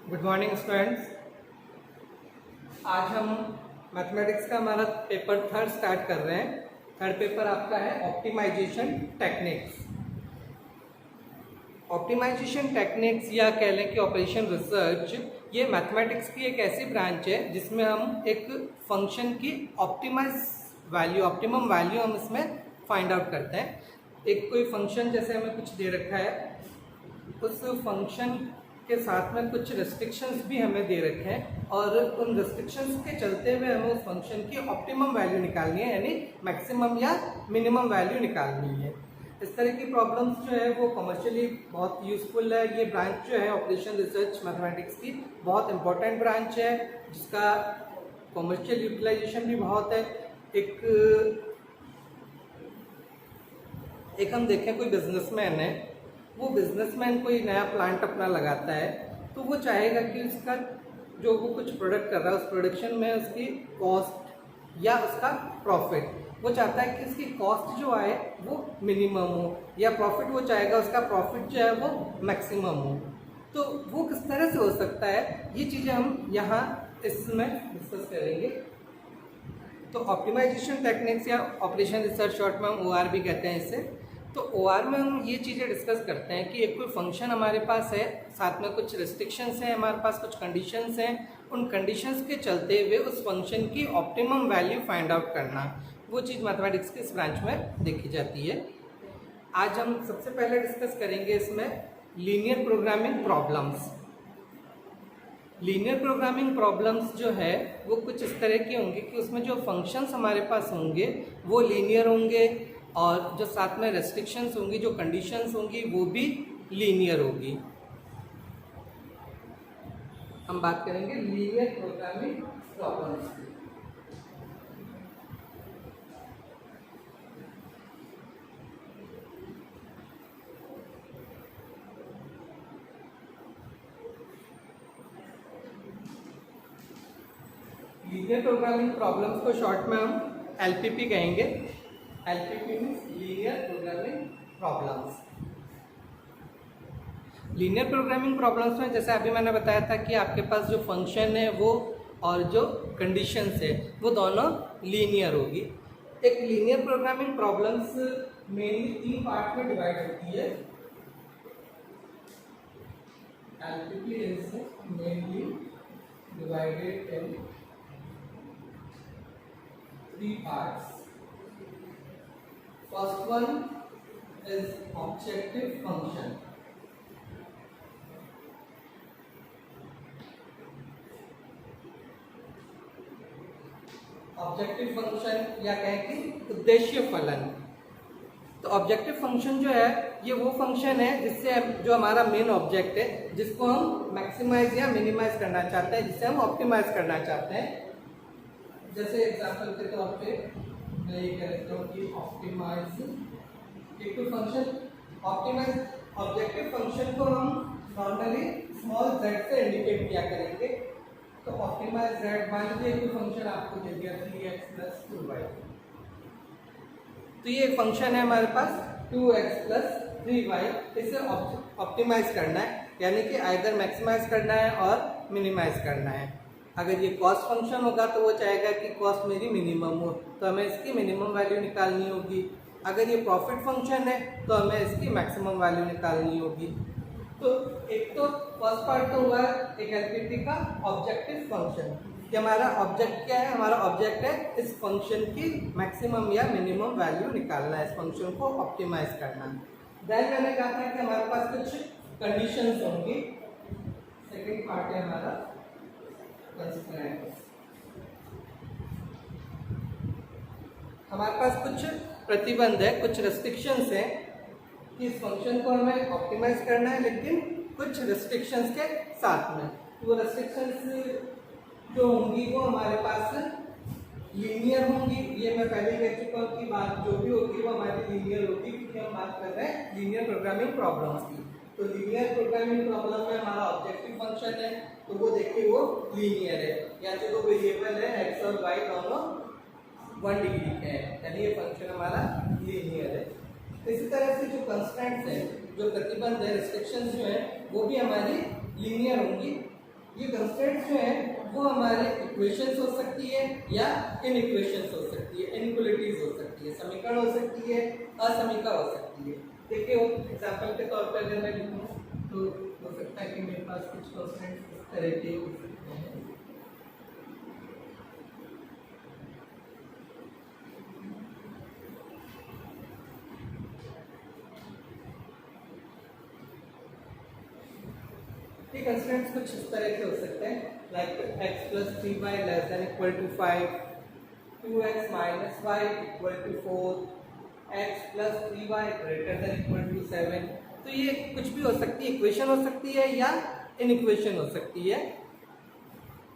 Good morning students. आज हम mathematics का हमारा पेपर थर्ड स्टार्ट कर रहे हैं। थर्ड पेपर आपका है ऑप्टिमाइजेशन टेक्निक्स। ऑप्टिमाइजेशन टेक्निक्स या कह लें कि ऑपरेशन रिसर्च, ये मैथमेटिक्स की एक ऐसी ब्रांच है जिसमें हम एक फंक्शन की ऑप्टिमम वैल्यू हम इसमें फाइंड आउट करते हैं। एक कोई फंक्शन जैसे हमें कुछ दे रखा है, उस फंक्शन के साथ में कुछ रेस्ट्रिक्शंस भी हमें दे रखे हैं और उन रेस्ट्रिक्शंस के चलते हुए हमें उस फंक्शन की ऑप्टिमम वैल्यू निकालनी है, यानी मैक्सिमम या मिनिमम वैल्यू निकालनी है। इस तरह की प्रॉब्लम्स जो है वो कमर्शियली बहुत यूजफुल है। ये ब्रांच जो है ऑपरेशन रिसर्च मैथमेटिक्स की बहुत इंपॉर्टेंट ब्रांच है, जिसका कमर्शियल यूटिलाइजेशन भी बहुत है। एक हम देखें, कोई बिजनेसमैन है, वो बिजनेसमैन कोई नया प्लांट अपना लगाता है तो वो चाहेगा कि उसका जो वो कुछ प्रोडक्ट कर रहा है उस प्रोडक्शन में उसकी कॉस्ट या उसका प्रॉफिट, वो चाहता है कि उसकी कॉस्ट जो आए वो मिनिमम हो या प्रॉफिट वो चाहेगा उसका प्रॉफिट जो है वो मैक्सिमम हो। तो वो किस तरह से हो सकता है, ये चीज़ें हम यहाँ इसमें डिस्कस करेंगे। तो ऑप्टिमाइजेशन टेक्निक्स या ऑपरेशन रिसर्च शॉर्ट में हम OR भी कहते हैं इसे। तो OR में हम ये चीज़ें डिस्कस करते हैं कि एक कोई फंक्शन हमारे पास है, साथ में कुछ रिस्ट्रिक्शंस हैं, हमारे पास कुछ कंडीशंस हैं। उन कंडीशंस के चलते हुए उस फंक्शन की ऑप्टिमम वैल्यू फाइंड आउट करना, वो चीज़ मैथमेटिक्स के इस ब्रांच में देखी जाती है। आज हम सबसे पहले डिस्कस करेंगे इसमें linear programming problems. Linear programming problems जो है वो कुछ इस तरह के होंगे कि उसमें जो फंक्शंस हमारे पास होंगे वो लीनियर होंगे और जो साथ में रेस्ट्रिक्शंस होंगी, जो कंडीशंस होंगी, वो भी लीनियर होगी। हम बात करेंगे लीनियर प्रोग्रामिंग प्रॉब्लम्स की। लीनियर प्रोग्रामिंग प्रॉब्लम्स को शॉर्ट में हम LPP कहेंगे। LPP means linear programming problems. Linear programming problems में जैसे अभी मैंने बताया था कि आपके पास जो फंक्शन है वो और जो कंडीशंस है वो दोनों लीनियर होगी। एक linear programming problems mainly 3 part में डिवाइड होती है। LPP is mainly divided in 3 parts. First one is objective function. Objective function या कहें कि उद्देश्य फलन। तो ऑब्जेक्टिव फंक्शन जो है ये वो फंक्शन है जिससे जो हमारा मेन ऑब्जेक्ट है, जिसको हम मैक्सिमाइज या मिनिमाइज करना चाहते हैं, जिससे हम ऑप्टिमाइज करना चाहते हैं। जैसे एग्जांपल के तौर पे मैं ये कह सकता हूँ कि ऑप्टिमाइज एक तो फंक्शन ऑप्टिमाइज ऑब्जेक्टिव फंक्शन को हम नॉर्मली स्मॉल z से इंडिकेट किया करेंगे। तो ऑप्टिमाइज z, मान लीजिए कोई फंक्शन आपको दे दिया 3x + 2y, तो ये फंक्शन है हमारे पास 2x + 3y। इसे ऑप्टिमाइज करना है, यानी कि आइदर मैक्सिमाइज करना है और मिनिमाइज करना है। अगर ये कॉस्ट फंक्शन होगा तो वो चाहेगा कि कॉस्ट मेरी मिनिमम हो, तो हमें इसकी मिनिमम वैल्यू निकालनी होगी। अगर ये प्रॉफिट फंक्शन है तो हमें इसकी मैक्सिमम वैल्यू निकालनी होगी। तो एक तो फर्स्ट पार्ट तो हुआ एक LPP का ऑब्जेक्टिव फंक्शन कि हमारा ऑब्जेक्ट क्या है, हमारा ऑब्जेक्ट है इस फंक्शन की मैक्सिमम या मिनिमम वैल्यू निकालना है, इस फंक्शन को ऑप्टिमाइज करना है। देन मैंने कहा था कि हमारे पास कुछ कंडीशंस होंगी। सेकंड पार्ट है हमारा कंस्ट्रेंट्स। हमारे पास कुछ प्रतिबंध है, कुछ रेस्ट्रिक्शंस हैं कि इस फंक्शन को हमें ऑप्टिमाइज करना है, लेकिन कुछ रेस्ट्रिक्शंस के साथ में। वो रेस्ट्रिक्शंस जो होंगी वो हमारे पास लीनियर होंगी। ये मैं पहले कह चुका हूँ कि बात जो भी होगी वो हमारी लीनियर होगी, क्योंकि हम बात कर रहे हैं लीनियर प्रोग्रामिंग प्रॉब्लम्स की। तो लीनियर प्रोग्रामिंग प्रॉब्लम में हमारा ऑब्जेक्टिव फंक्शन है, तो वो देखिए वो लीनियर है, या जो वेरिएबल है x और y दोनों 1 डिग्री के हैं, यानी ये फंक्शन हमारा लीनियर है। इसी तरह से जो कंस्ट्रेंट्स हैं, जो प्रतिबंध है, रिस्ट्रिक्शंस जो है, वो भी हमारी लीनियर होंगी। ये कंस्ट्रेंट्स जो है वो हमारे इक्वेशंस हो सकती है या इनइक्वेशंस हो सकती है, इनइक्वालिटीज हो सकती है, समीकरण हो सकती है, असमीका हो सकती है। देखिए एग्जांपल के तौर पर अगर मैं लिखूं तो हो सकता है कि मेरे पास कुछ कंस्ट्रेंट्स इस तरह के हो सकते हैं। ये कंस्ट्रेंट्स कुछ इस तरह के हो सकते हैं, like x plus 3y less than equal to 5, 2x minus y equal to 4, x plus 3y greater than equal to 7। तो ये कुछ भी हो सकती है, इक्वेशन हो सकती है या इनइक्वेशन हो सकती है,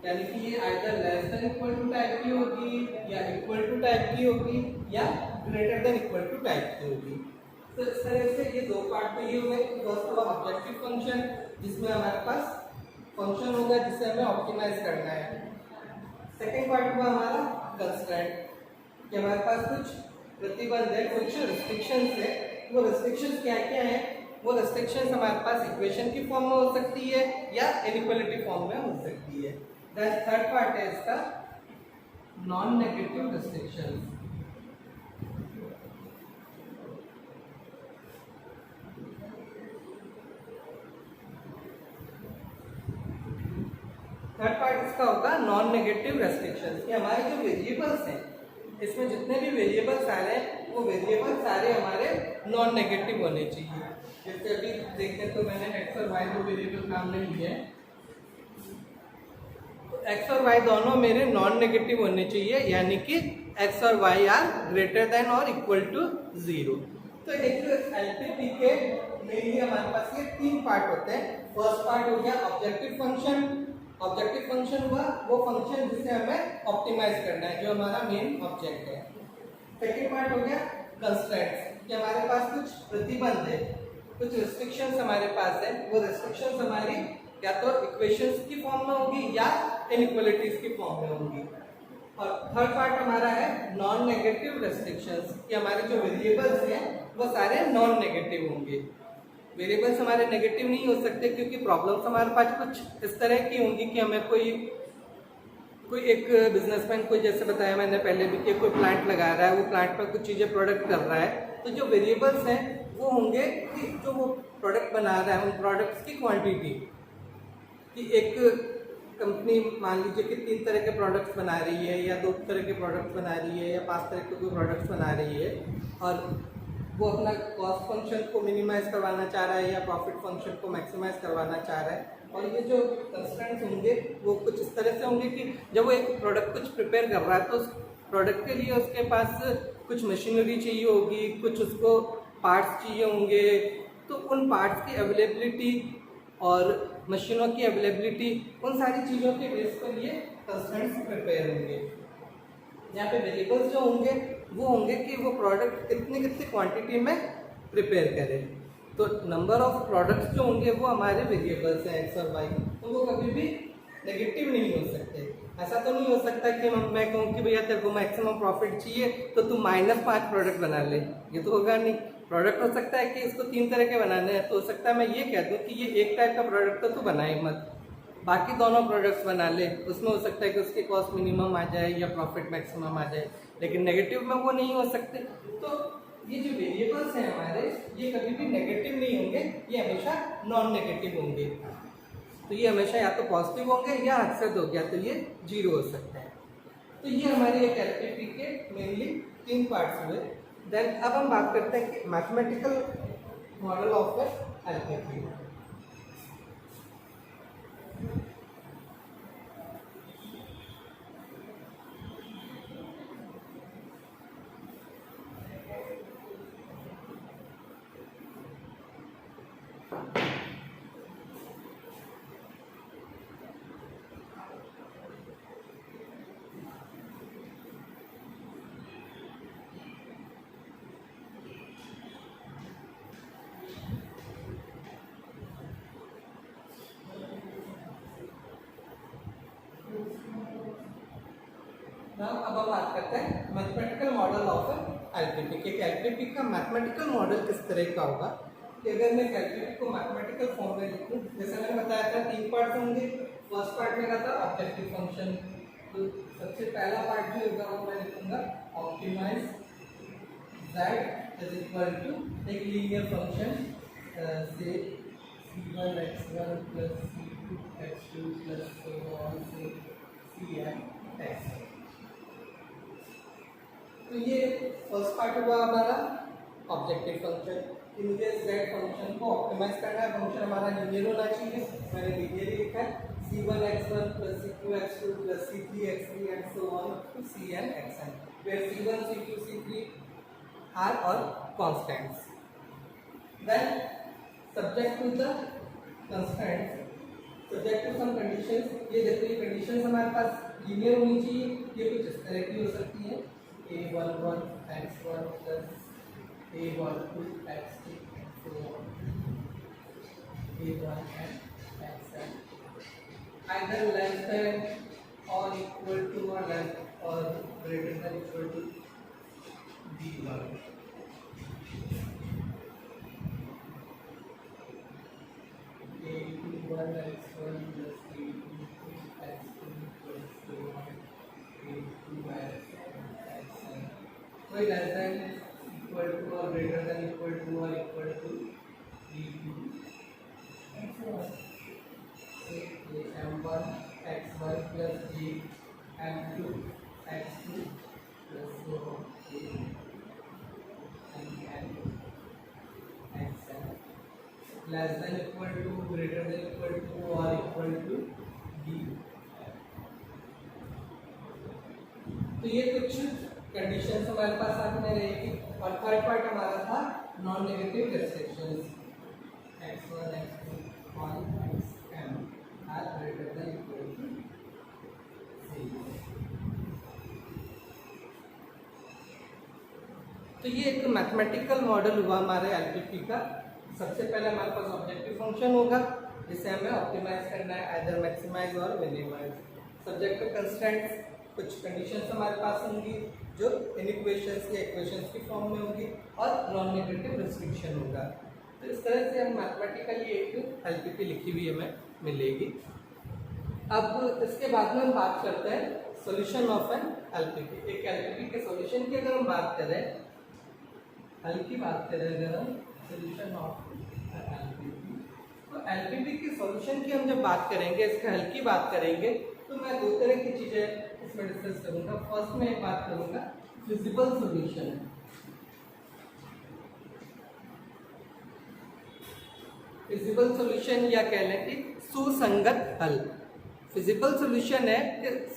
यानी कि ये either less than equal to type की होगी या इक्वल टू टाइप की होगी या greater than equal to type की होगी। तो इस तरह से ये दो पार्ट में ये हुए, फर्स्ट हुआ ऑब्जेक्टिव फंक्शन जिसमें हमारे पास फंक्शन होगा जिसे हमें ऑप्टिमाइज करना है। सेकेंड पार्ट हुआ हमारा कंस्ट्रेंट कि हमारे पास कुछ प्रतिबंध है, कुछ रिस्ट्रिक्शंस है। वो रिस्ट्रिक्शंस क्या क्या है? वो रिस्ट्रिक्शंस हमारे पास इक्वेशन की फॉर्म में हो सकती है या इनइक्वालिटी फॉर्म में हो सकती है। दैन थर्ड पार्ट है इसका non negative restrictions. Third part इसका होगा नॉन नेगेटिव रेस्ट्रिक्शंस कि हमारे जो वेरिएबल्स हैं, इसमें जितने भी वेरिएबल्स आ रहे हैं वो वेरिएबल सारे हमारे नॉन नेगेटिव होने चाहिए। जैसे अभी देखें तो मैंने एक्स और वाई दो वेरिएबल नाम ले लिए हैं, तो एक्स और वाई दोनों मेरे नॉन नेगेटिव होने चाहिए, यानी कि एक्स और वाई आर ग्रेटर देन और इक्वल टू 0। तो एक एलपीपी के मेनली हमारे पास ये तीन पार्ट होते हैं। फर्स्ट पार्ट हो गया ऑब्जेक्टिव फंक्शन। ऑब्जेक्टिव फंक्शन हुआ वो फंक्शन जिसे हमें ऑप्टिमाइज करना है, जो हमारा मेन ऑब्जेक्ट है। सेकेंड पार्ट हो गया कंस्ट्रेंट्स कि हमारे पास कुछ प्रतिबंध है, कुछ रिस्ट्रिक्शंस हमारे पास है। वो रिस्ट्रिक्शंस हमारी या तो इक्वेशंस की फॉर्म में होगी या इनइक्वालिटीज की फॉर्म में होंगी। और थर्ड पार्ट हमारा है नॉन नेगेटिव रेस्ट्रिक्शंस कि हमारे जो वेरिएबल्स हैं वो सारे नॉन नेगेटिव होंगे। वेरिएबल्स हमारे नेगेटिव नहीं हो सकते क्योंकि प्रॉब्लम्स हमारे पास कुछ इस तरह की होंगी कि हमें कोई एक बिजनेसमैन, कोई जैसे बताया मैंने पहले भी कि कोई प्लांट लगा रहा है, वो प्लांट में कुछ चीज़ें प्रोडक्ट कर रहा है, तो जो वेरिएबल्स हैं वो होंगे कि जो वो प्रोडक्ट बना रहा है उन प्रोडक्ट्स की क्वांटिटी, कि एक कंपनी मान लीजिए कि 3 तरह के प्रोडक्ट्स बना रही है या 2 तरह के प्रोडक्ट्स बना रही है या 5 तरह के कोई प्रोडक्ट्स बना रही है, और वो अपना कॉस्ट फंक्शन को मिनिमाइज करवाना चाह रहा है या प्रॉफिट फंक्शन को मैक्सिमाइज करवाना चाह रहा है। और ये जो कंस्ट्रेंट्स होंगे वो कुछ इस तरह से होंगे कि जब वो एक प्रोडक्ट कुछ प्रिपेयर कर रहा है तो उस प्रोडक्ट के लिए उसके पास कुछ मशीनरी चाहिए होगी, कुछ उसको पार्ट्स चाहिए होंगे, तो उन पार्ट्स की अवेलेबिलिटी और मशीनों की अवेलेबिलिटी, उन सारी चीज़ों के बेस पर ये कंस्ट्रेंट्स प्रिपेयर होंगे। यहाँ पे वेरिएबल्स जो होंगे वो होंगे कि वो प्रोडक्ट कितनी क्वांटिटी में प्रिपेयर करें। तो नंबर ऑफ प्रोडक्ट्स जो होंगे वो हमारे वेरिएबल्स हैं एक्स और वाई, तो वो कभी भी नेगेटिव नहीं हो सकते। ऐसा तो नहीं हो सकता कि मैं कहूँ कि भैया तेरे को मैक्सिमम प्रॉफिट चाहिए तो तू -5 प्रोडक्ट बना ले, ये तो होगा नहीं। प्रोडक्ट हो सकता है कि इसको 3 तरह के बनाने हैं, तो हो सकता है मैं ये कह दूँ कि ये एक टाइप का प्रोडक्ट तो तू बनाए मत, बाकी दोनों प्रोडक्ट्स बना ले, उसमें हो सकता है कि उसकी कॉस्ट मिनिमम आ जाए या प्रॉफिट मैक्सिमम आ जाए, लेकिन नेगेटिव में वो नहीं हो सकते। तो ये जो वेरिएबल्स हैं हमारे, ये कभी भी नेगेटिव नहीं होंगे, ये हमेशा नॉन नेगेटिव होंगे। तो ये हमेशा या तो पॉजिटिव होंगे या हद से हो गया तो ये 0 हो सकता है। तो ये हमारे एक एलपीपी के मेनली 3 पार्ट्स हुए। देन अब हम बात करते हैं कि मैथमेटिकल मॉडल ऑफ एलपीपी। अब हम बात करते हैं मैथमेटिकल मॉडल ऑफ एलपीपी के। एलपीपी का मैथमेटिकल मॉडल किस तरह का होगा कि अगर मैं एलपीपी को मैथमेटिकल फॉर्म में लिखूं, जैसे मैंने बताया था 3 पार्ट्स होंगे। फर्स्ट पार्ट में क्या था ऑब्जेक्टिव फंक्शन, तो सबसे पहला पार्ट जो होगा वो मैं लिखूंगा optimize z is equal to एक लीनियर फंक्शन से c1 x1 plus c2 x2 plus so on से cn x। तो ये फर्स्ट पार्ट हुआ हमारा ऑब्जेक्टिव फंक्शन कि मुझे z फंक्शन को ऑप्टिमाइज करना है। फंक्शन हमारा लीनियर होना चाहिए, मैंने लीनियर लिखा है c1 x1 plus c2 x2 plus c3 x3 and so on to cn xn, where c1 c2 c3 are all constants. Then subject to the constants, subject to some conditions, ये देखो ये conditions हमारे पास linear होनी चाहिए, ये कुछ इस तरह की हो सकती है a11 x1 plus a12 x2 and so on a1 and xn, either less than or equal to or less or greater than equal to b1। a21 x1 plus a22 x2 plus so on a2 xn, कोई less than equal to or greater than equal to or equal to b2 and so on। m1 x1 plus g m2 x2 plus so on and xn, less than equal to greater than equal to or equal to b। तो ये कुछ conditions हमारे पास सामने रहेगी। और third part हमारा था non negative restrictions x1 x2 all xm are greater than equal to 0। तो ये एक मैथमेटिकल मॉडल हुआ हमारे एलपीपी का। सबसे पहले हमारे पास ऑब्जेक्टिव फंक्शन होगा जिसे हमें ऑप्टिमाइज करना है, आइदर मैक्सिमाइज और मिनिमाइज। सब्जेक्ट टू कंस्ट्रेंट्स, कुछ कंडीशंस हमारे पास होंगी जो इनइक्वेशंस या इक्वेशंस की फॉर्म में होगी, और नॉन नेगेटिव रिस्ट्रिक्शन होगा। तो इस तरह से हम मैथमेटिकली एक एलपीपी लिखी हुई हमें मिलेगी। अब इसके बाद में हम बात करते हैं सॉल्यूशन ऑफ एन एलपीपी। एक एलपीपी के सॉल्यूशन की अगर हम बात करें, हल की बात करें अगर हम सॉल्यूशन ऑफ एलपीपी, तो एलपीपी के सॉल्यूशन की हम जब बात करेंगे, इसके हल की बात करेंगे, तो मैं दो तरह की चीज़ें इसमें डिस्कस करूंगा। फर्स्ट में एक बात करूंगा फिजिबल सॉल्यूशन। फिजिबल सॉल्यूशन या कह लें कि सुसंगत हल। फिजिबल सॉल्यूशन है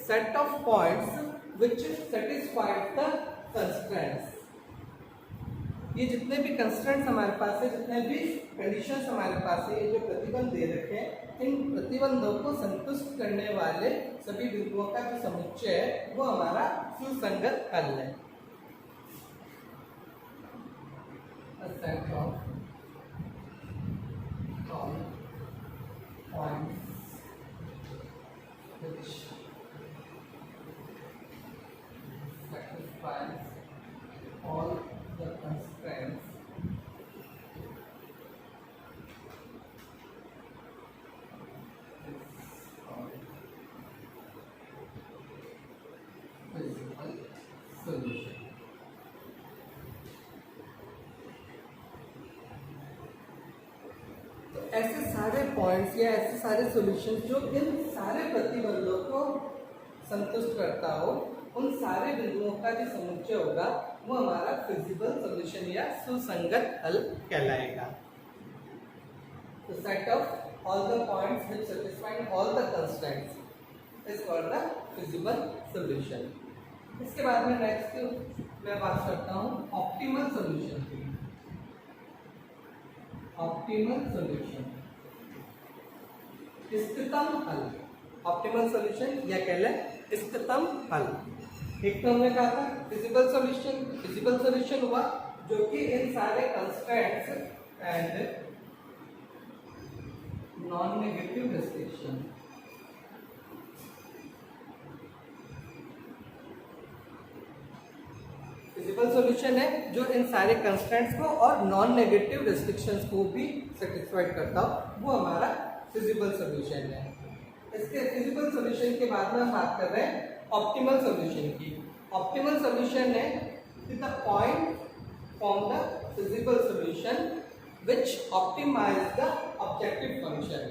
set of points which satisfied the constraints. ये जितने भी कंस्ट्रेंट्स हमारे पास है, जितने भी कंडीशंस हमारे पास है, ये जो प्रतिबंध दे रखे हैं, इन प्रतिबंधों को संतुष्ट करने वाले सभी बिंदुओं का जो समुच्चय है वो हमारा सुसंगत हल है। Set of all points which satisfies all the constraints is called physical solution। ऐसे सारे पॉइंट्स या ऐसे सारे सॉल्यूशंस जो इन सारे प्रतिबंधों को संतुष्ट करता हो, उन सारे बिंदुओं का जो समुच्चय होगा वो हमारा फिजिबल सॉल्यूशन या सुसंगत हल कहलाएगा। तो set of all the points which satisfy all the constraints is called the feasible solution. इसके बाद में नेक्स्ट मैं बात करता हूँ ऑप्टिमल सॉल्यूशन की। ऑप्टिमल सॉल्यूशन, इष्टतम हल। ऑप्टिमल सॉल्यूशन या कह लें इष्टतम हल। एक तो हमने कहा था फिजिबल सॉल्यूशन। फिजिबल सॉल्यूशन हुआ जो कि इन सारे constraints and non negative restriction, feasible solution है जो इन सारे कंस्ट्रेंट्स को और नॉन नेगेटिव रिस्ट्रिक्शंस को भी सेटिस्फाइड करता हो, वो हमारा फिजिबल सॉल्यूशन है। इसके फिजिबल सॉल्यूशन के बाद में हम बात कर रहे हैं ऑप्टिमल सॉल्यूशन की। ऑप्टिमल सॉल्यूशन है the point from the feasible solution which optimize the objective function.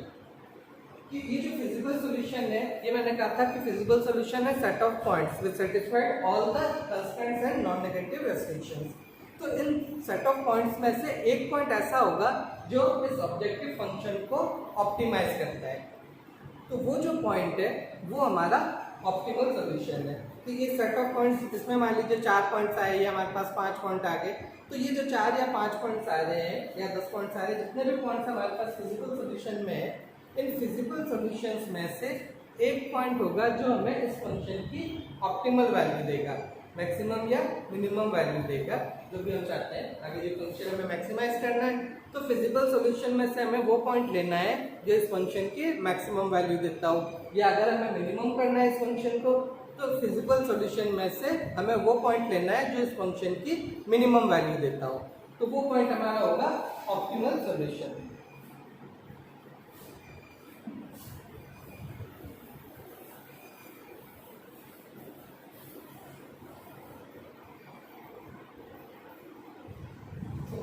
कि ये जो फिजिबल सॉल्यूशन है, ये मैंने कहा था कि फिजिबल सॉल्यूशन है set of points which satisfied all the constraints and non negative restrictions. तो इन सेट ऑफ पॉइंट्स में से एक पॉइंट ऐसा होगा जो इस ऑब्जेक्टिव फंक्शन को ऑप्टिमाइज करता है। तो वो जो पॉइंट है वो हमारा ऑप्टिमल सॉल्यूशन है। तो ये सेट ऑफ पॉइंट्स, इसमें मान लीजिए 4 पॉइंट्स आए या हमारे पास 5 पॉइंट आ गए, तो ये जो 4 या 5 पॉइंट्स आ रहे हैं या 10 पॉइंट्स आ रहे हैं, जितने भी पॉइंट्स हमारे पास फिजिबल सॉल्यूशन में है, इन फिजिबल सॉल्यूशंस में से एक पॉइंट होगा जो हमें इस फंक्शन की ऑप्टिमल वैल्यू देगा, मैक्सिमम या मिनिमम वैल्यू देगा, जो भी हम चाहते हैं। आगे जो फंक्शन हमें मैक्सिमाइज करना है, तो फिजिबल सॉल्यूशन में से हमें वो पॉइंट लेना है जो इस फंक्शन की मैक्सिमम वैल्यू देता हो, या अगर हमें मिनिमम करना है इस फंक्शन को, तो फिजिबल सॉल्यूशन में से हमें वो पॉइंट लेना है जो इस फंक्शन की मिनिमम वैल्यू देता हो। तो वो पॉइंट हमारा होगा optimal solution.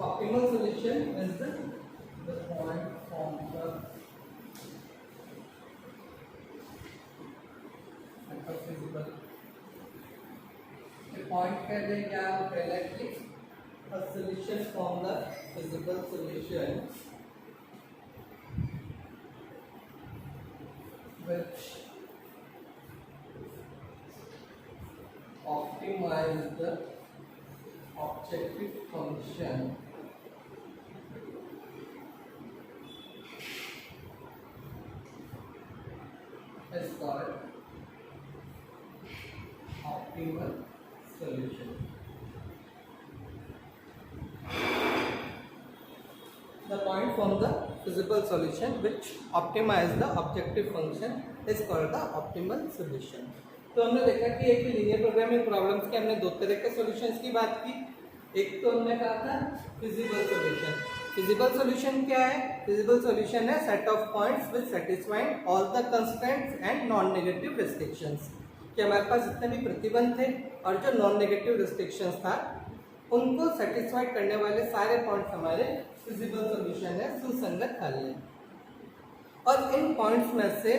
Optimal solution is the point from the physical. The point कह दें क्या पहले कि a solution from the physical solution which optimize the objective function is called optimal solution. The point from the physical solution which optimize the objective function is called the optimal solution. तो हमने देखा कि एक linear programming problems के हमने दो तरह के सॉल्यूशंस की बात की। एक तो हमने कहा था फिजिबल सॉल्यूशन। फिजिबल सॉल्यूशन क्या है? फिजिबल सॉल्यूशन है set of points which satisfying all the constraints and non negative restrictions. कि हमारे पास जितने भी प्रतिबंध थे और जो नॉन नेगेटिव रेस्ट्रिक्शंस था उनको सेटिस्फाइड करने वाले सारे पॉइंट्स हमारे फिजिबल सॉल्यूशन है, सुसंगत हल है। और इन पॉइंट्स में से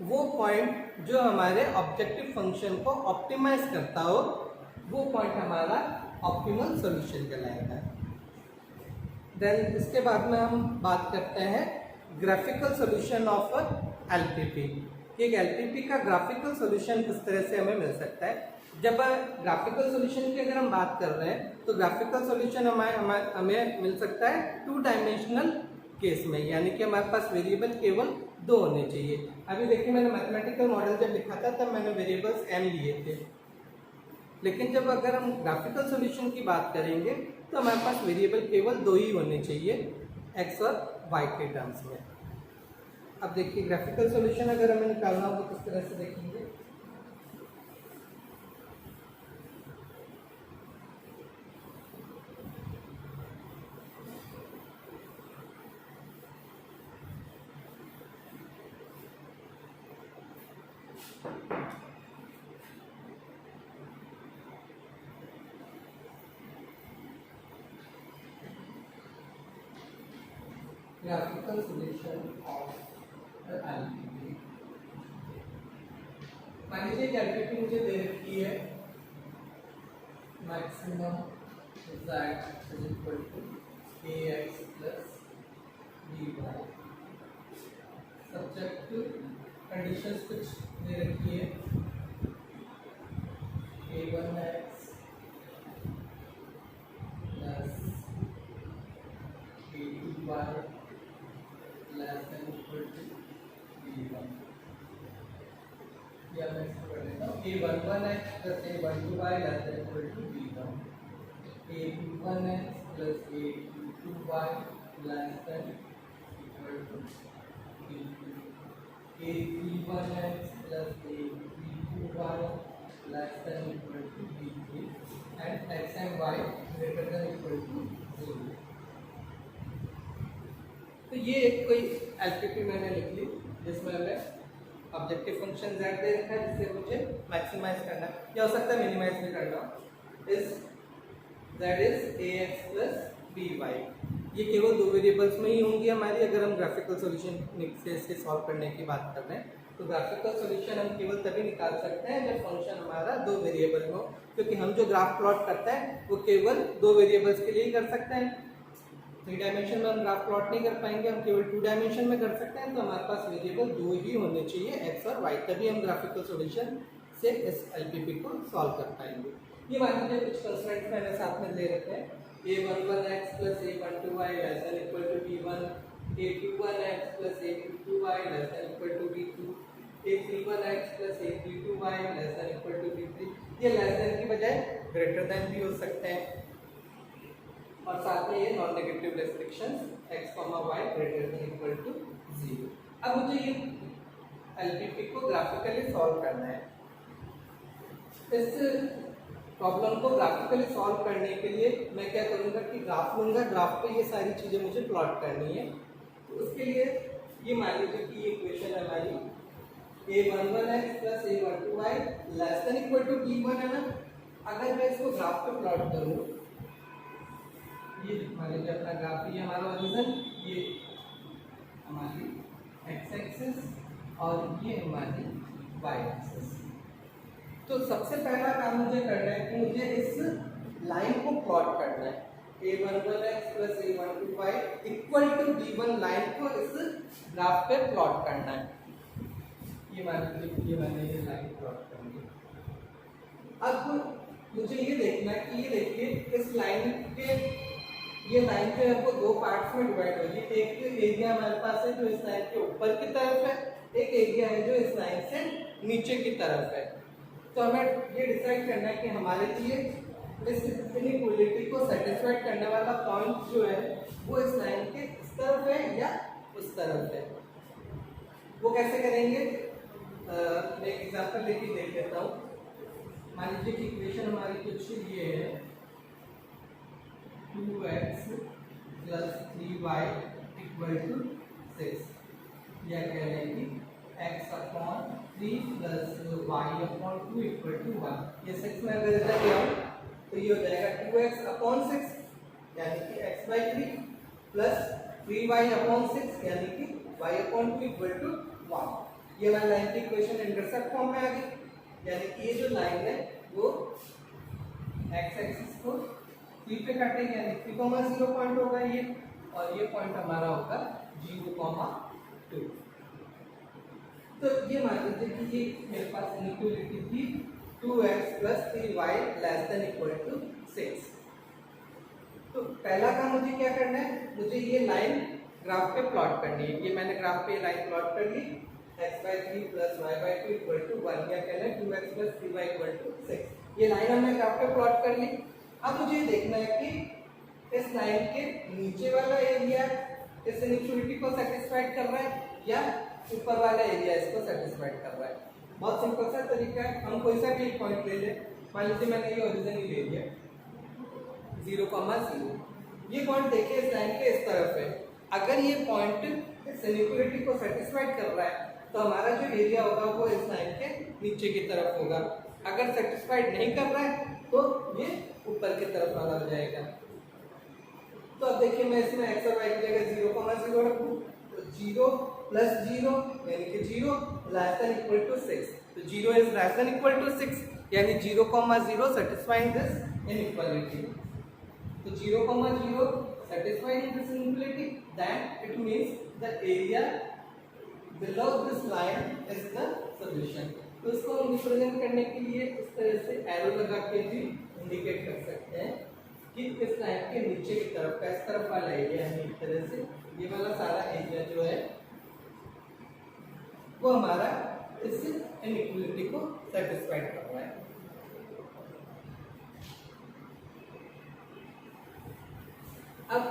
वो पॉइंट जो हमारे ऑब्जेक्टिव फंक्शन को ऑप्टिमाइज करता हो, वो पॉइंट हमारा ऑप्टिमल सॉल्यूशन कहलाएगा। देन इसके बाद में हम बात करते हैं ग्राफिकल सॉल्यूशन ऑफ एलपीपी। एक एलपीपी का ग्राफिकल सॉल्यूशन किस तरह से हमें मिल सकता है। जब ग्राफिकल सॉल्यूशन की अगर हम बात कर रहे हैं तो ग्राफिकल सॉल्यूशन हमें मिल सकता है 2 डायमेंशनल केस में, यानी कि हमारे पास वेरिएबल केवल 2 होने चाहिए। अभी देखिए मैंने मैथमेटिकल मॉडल जब लिखा था तब मैंने वेरिएबल्स m लिए थे, लेकिन जब अगर हम ग्राफिकल सॉल्यूशन की बात करेंगे तो हमारे पास वेरिएबल केवल 2 ही होने चाहिए, x और y के टर्म्स में। अब देखिए ग्राफिकल सॉल्यूशन अगर हमें निकालना हो तो किस तरह से देखेंगे। Graphical solution of the LPP। मान लीजिए कि LPP मुझे दे रखी है maximum z is equal to ax plus by, subject to conditions कुछ दे रखी है a1x plus a2y less than equal to b1, या मैं इसको कर लेता हूँ a11x plus a12y less than equal to b1, a21x plus a22y less than equal to b2, a31x plus a32y less than equal to b3 and x and y greater than equal to 0। तो ये एक कोई LPP मैंने लिख ली जिसमें हमें objective function z दे रखा है जिसे मुझे मैक्सिमाइज करना है, या हो सकता है मिनिमाइज भी करना हो। इस z is ax plus by, ये केवल दो वेरिएबल्स में ही होंगी हमारी। अगर हम ग्राफिकल सॉल्यूशन से सॉल्व करने की बात कर रहे हैं तो ग्राफिकल सॉल्यूशन हम केवल तभी निकाल सकते हैं जब फंक्शन हमारा दो वेरिएबल में हो, क्योंकि हम जो ग्राफ प्लॉट करते हैं वो केवल दो वेरिएबल्स के लिए ही कर सकते हैं। 3 डायमेंशन में हम ग्राफ प्लॉट नहीं कर पाएंगे, हम केवल 2 डायमेंशन में कर सकते हैं। तो हमारे पास वेरिएबल दो ही होने चाहिए, x और y, तभी हम ग्राफिकल सॉल्यूशन से इस एलपीपी को सॉल्व कर पाएंगे। ये मान लीजिए कुछ कंस्ट्रेंट्स मैंने साथ में दे रखे हैं, a11x plus a12y less than equal to b1, a21x plus a22y less than equal to b2, a31x plus a32y less than equal to b3। ये लेस देन की बजाय ग्रेटर देन भी हो सकते हैं, और साथ में ये non negative restrictions x, y greater than equal to 0। अब मुझे ये एलपीपी को ग्राफिकली सॉल्व करना है। इस प्रॉब्लम को ग्राफिकली सॉल्व करने के लिए मैं क्या करूंगा कि ग्राफ लूंगा, ग्राफ पे ये सारी चीजें मुझे प्लॉट करनी है। तो उसके लिए ये मान लीजिए कि ये इक्वेशन है हमारी, a11x plus a12y less than equal to b1 है ना। अगर मैं इसको ग्राफ पे प्लॉट करूं, ये मान लीजिए अपना ग्राफ, ये हमारा ओरिजिन, ये हमारी x एक्सिस और ये हमारी y एक्सिस। तो सबसे पहला काम मुझे करना है कि मुझे इस लाइन को प्लॉट करना है, a11x plus a12y equal to b1 line को इस ग्राफ पे प्लॉट करना है। ये मान लीजिए ये मैंने ये लाइन प्लॉट कर दी। अब मुझे ये देखना है कि ये देखिए इस लाइन के, ये लाइन जो है वो दो पार्ट्स में डिवाइड होगी। एक एरिया हमारे पास है जो इस लाइन के ऊपर की तरफ है, एक एरिया है जो इस लाइन से नीचे की तरफ है। तो हमें ये डिसाइड करना है कि हमारे लिए इस इनइक्वालिटी को सेटिस्फाइड करने वाला पॉइंट जो है वो इस लाइन के इस तरफ है या उस तरफ है। वो कैसे करेंगे, मैं एक एग्जांपल लेके देख लेता हूँ। मान लीजिए कि इक्वेशन हमारी कुछ ये है, 2x plus 3y equal to 6, या कह लें कि x upon 3 plus y upon 2 equal to 1। ये 6 में अगर इधर ले आऊं तो ये हो जाएगा 2x अपॉन 6 यानी कि x by 3 plus 3y upon 6 यानी कि y अपॉन 2 इक्वल टू 1। ये वाली लाइन की इक्वेशन इंटरसेप्ट फॉर्म में आ गई, यानी कि ये जो लाइन है वो x एक्सिस को 3 पे काटेगी, यानी 3,0 पॉइंट होगा ये, और ये पॉइंट हमारा होगा 0,2। तो ये मान लीजिए कि ये मेरे पास इनइक्वालिटी थी 2x plus 3y less than equal to 6। तो पहला काम मुझे क्या करना है, मुझे ये लाइन ग्राफ पे प्लॉट करनी है। ये मैंने ग्राफ पे लाइन प्लॉट कर ली, x by 3 plus y by 2 equal to 1, या कहना है 2x plus 3y equal to 6। ये लाइन हमने ग्राफ पे प्लॉट कर ली। अब मुझे देखना है कि इस लाइन के नीचे वाला एरिया इस इनइक्वालिटी को सेटिस्फाइड कर रहा है या ऊपर वाला एरिया इसको सेटिस्फाइड कर रहा है। बहुत सिंपल सा तरीका है, हम कोई सा भी एक पॉइंट ले लें। मान लीजिए मैंने ये ओरिजिन ही ले लिया 0,0। ये पॉइंट देखिए इस लाइन के इस तरफ है। अगर ये पॉइंट इस इनइक्वालिटी को सेटिस्फाइड कर रहा है तो हमारा जो एरिया होगा वो इस लाइन के नीचे की तरफ होगा। अगर सेटिस्फाइड नहीं कर रहा है तो ये ऊपर की तरफ वाला हो जाएगा। तो अब देखिए मैं इसमें x और y की जगह 0,0 रखूं, तो 0 प्लस 0 यानी कि 0 लेस देन इक्वल टू 6। तो 0 is less than equal to 6, यानी 0,0 satisfying this inequality। तो 0,0 satisfying this inequality, then it means the area below this line is the solution। तो इसको हम रिप्रेजेंट करने के लिए इस तरह से एरो लगा के भी इंडिकेट कर सकते हैं कि इस लाइन के नीचे की तरफ का इस तरफ वाला एरिया है। इस तरह से ये वाला सारा एरिया जो है वो हमारा इस इनइक्वालिटी को सेटिस्फाइड कर रहा है। अब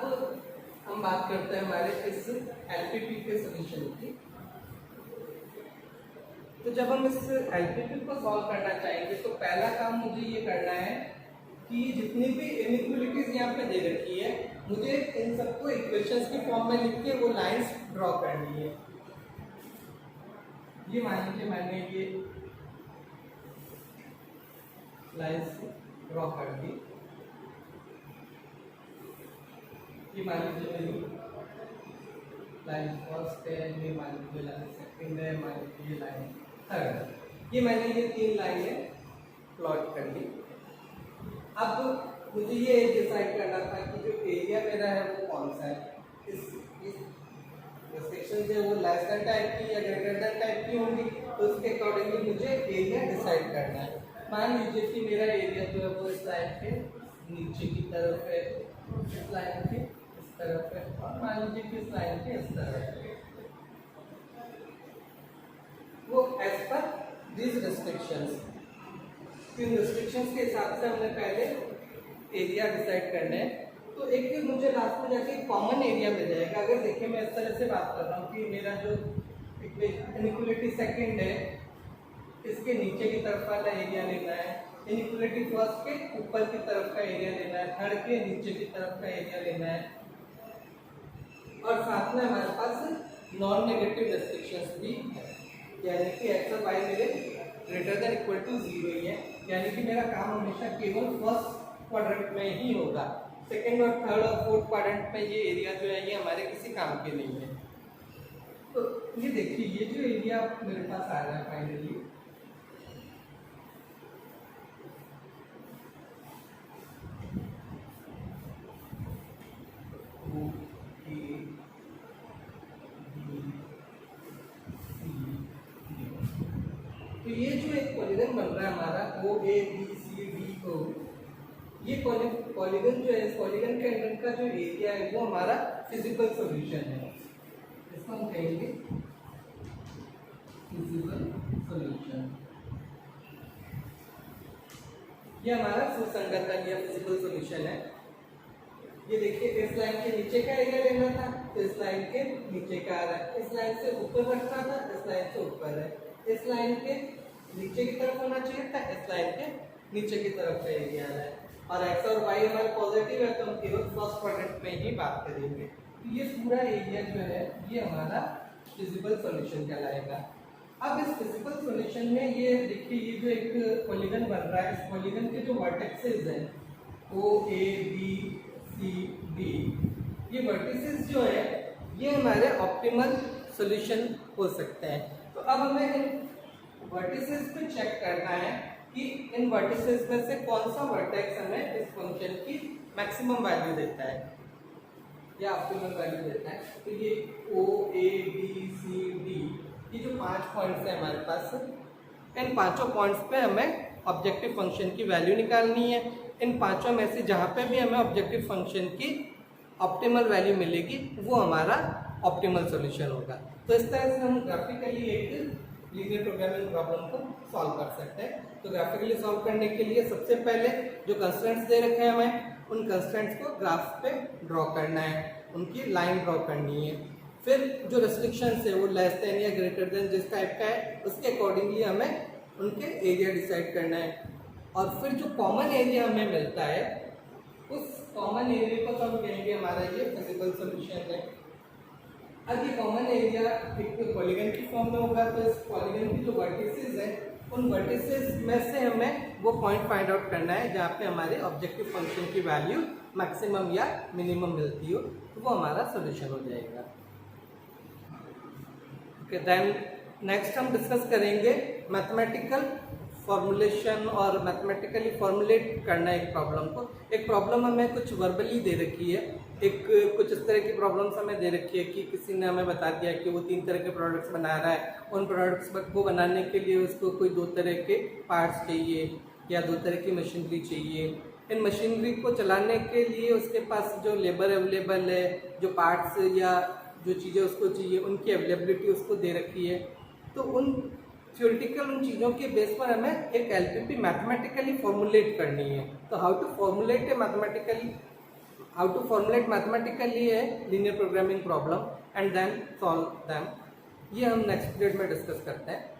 हम बात करते हैं हमारे इस एलपीपी के सॉल्यूशन की। तो जब हम इस एलपीपी को सॉल्व करना चाहेंगे तो पहला काम मुझे ये करना है कि जितनी भी इनइक्वालिटीज यहाँ पे दे रखी है मुझे इन सबको इक्वेशंस के फॉर्म में लिख के वो लाइंस ड्रॉ करनी है। ये मान लीजिए मैंने ये लाइन्स ड्रॉ कर दी, ये मान लीजिए मेरी लाइन फर्स्ट है, ये मान लीजिए लाइन सेकंड है, मान लीजिए लाइन थर्ड। ये मैंने ये 3 लाइनें प्लॉट कर ली। अब मुझे ये डिसाइड करना था कि जो एरिया मेरा है वो कौन सा है। इस सेक्शन जो वो लेस देन टाइप की या ग्रेटर देन टाइप की होंगी, तो उसके अकॉर्डिंगली मुझे एरिया डिसाइड करना है। मान लीजिए कि मेरा एरिया जो है वो इस लाइन के नीचे की तरफ है, इस लाइन के इस तरफ है, और मान लीजिए कि इस लाइन के इस तरफ है। वो as per this restrictions, in restrictions के हिसाब से हमने पहले एरिया डिसाइड करना है। तो एक मुझे लास्ट में जाके कॉमन एरिया मिल जाएगा। अगर देखिए मैं इस तरह से बात कर रहा हूँ कि मेरा जो इनइक्वालिटी सेकंड है, इसके नीचे की तरफ वाला एरिया लेना है, इनइक्वालिटी फर्स्ट के ऊपर की तरफ का एरिया लेना है, थर्ड के नीचे की तरफ का एरिया लेना है, और साथ में हमारे पास नॉन नेगेटिव रेस्ट्रिक्शंस भी है, यानी कि एक्स और वाई मेरे ग्रेटर देन इक्वल टू 0 ही है, यानी कि मेरा काम हमेशा केवल फर्स्ट क्वाड्रेंट में ही होगा। सेकेंड और थर्ड और फोर्थ क्वाड्रेंट में ये एरिया जो है ये हमारे किसी काम के नहीं है। तो ये देखिए ये जो एरिया मेरे पास आ रहा है फाइनली, तो ये जो एक पॉलीगन बन रहा है हमारा ओ A B C D O, ये पॉलीगन जो है, इस पॉलीगन के अंदर का जो एरिया है वो हमारा फिजिकल सॉल्यूशन है। इसको हम कहेंगे फिजिकल सॉल्यूशन। ये हमारा सुसंगत या फिजिकल सॉल्यूशन है। ये देखिए इस लाइन के नीचे का एरिया लेना था, तो इस लाइन के नीचे का आ रहा है, इस लाइन से ऊपर रखना था, इस लाइन से ऊपर है, इस लाइन के नीचे की तरफ होना चाहिए था, इस लाइन के नीचे की तरफ का एरिया आ रहा है, और एक्स और वाई हमारे पॉजिटिव है तो हम केवल फर्स्ट क्वाड्रेंट में ही बात करेंगे। तो ये पूरा एरिया जो है ये हमारा फिजिकल सॉल्यूशन कहलाएगा। अब इस फिजिकल सॉल्यूशन में ये देखिए ये जो एक पॉलीगन बन रहा है, इस पॉलीगन के जो वर्टेक्सेस हैं ओ ए बी सी डी, ये वर्टिसेस जो है ये हमारे ऑप्टिमल सॉल्यूशन हो सकते हैं। तो अब हमें इन वर्टिसेस पे चेक करना है कि इन वर्टिसेस में से कौन सा वर्टेक्स हमें इस फंक्शन की मैक्सिमम वैल्यू देता है या ऑप्टिमल वैल्यू देता है। तो ये ओ ए बी सी डी, ये जो 5 पॉइंट्स हैं हमारे पास, इन पांचों पॉइंट्स पे हमें ऑब्जेक्टिव फंक्शन की वैल्यू निकालनी है। इन पांचों में से जहाँ पे भी हमें ऑब्जेक्टिव फंक्शन की ऑप्टिमल वैल्यू मिलेगी वो हमारा ऑप्टिमल सॉल्यूशन होगा। तो इस तरह से हम ग्राफिकली एक लीनियर प्रोग्रामिंग प्रॉब्लम को सॉल्व कर सकते हैं। तो ग्राफिकली सॉल्व करने के लिए सबसे पहले जो कंस्ट्रेंट्स दे रखे हैं हमें, उन कंस्ट्रेंट्स को ग्राफ पे ड्रॉ करना है, उनकी लाइन ड्रॉ करनी है। फिर जो रेस्ट्रिक्शंस है वो लेस देन या ग्रेटर देन जिस टाइप का है उसके अकॉर्डिंगली हमें उनके एरिया डिसाइड करना है। और फिर जो कॉमन एरिया हमें मिलता है उस कॉमन एरिया को तो हम कहेंगे हमारा ये फिजिकल सॉल्यूशन है। अब ये कॉमन एरिया एक पॉलीगन की फॉर्म में होगा, तो इस पॉलीगन की जो वर्टिसेस हैं उन वर्टिसेस में से हमें वो पॉइंट फाइंड आउट करना है जहाँ पे हमारे ऑब्जेक्टिव फंक्शन की वैल्यू मैक्सिमम या मिनिमम मिलती हो, तो वो हमारा सॉल्यूशन हो जाएगा। ओके, देन नेक्स्ट हम डिस्कस करेंगे मैथमेटिकल फॉर्मुलेशन और मैथमेटिकली फॉर्मुलेट करना एक प्रॉब्लम को। एक प्रॉब्लम हमें कुछ वर्बली दे रखी है, एक कुछ इस तरह की प्रॉब्लम्स हमें दे रखी है कि किसी ने हमें बता दिया कि वो 3 तरह के प्रोडक्ट्स बना रहा है, उन प्रोडक्ट्स को बनाने के लिए उसको कोई 2 तरह के पार्ट्स चाहिए या 2 तरह की मशीनरी चाहिए। इन मशीनरी को चलाने के लिए उसके पास जो लेबर अवेलेबल है, जो पार्ट्स या जो चीज़ें उसको चाहिए उनकी अवेलेबिलिटी उसको दे रखी है। तो उन थ्योरेटिकल उन चीज़ों के बेस पर हमें एक एलपीपी मैथमेटिकली फॉर्मुलेट करनी है। तो हाउ टू फॉर्मुलेट मैथमेटिकली है linear programming problem and then solve them, ये हम नेक्स्ट पीरियड में डिस्कस करते हैं।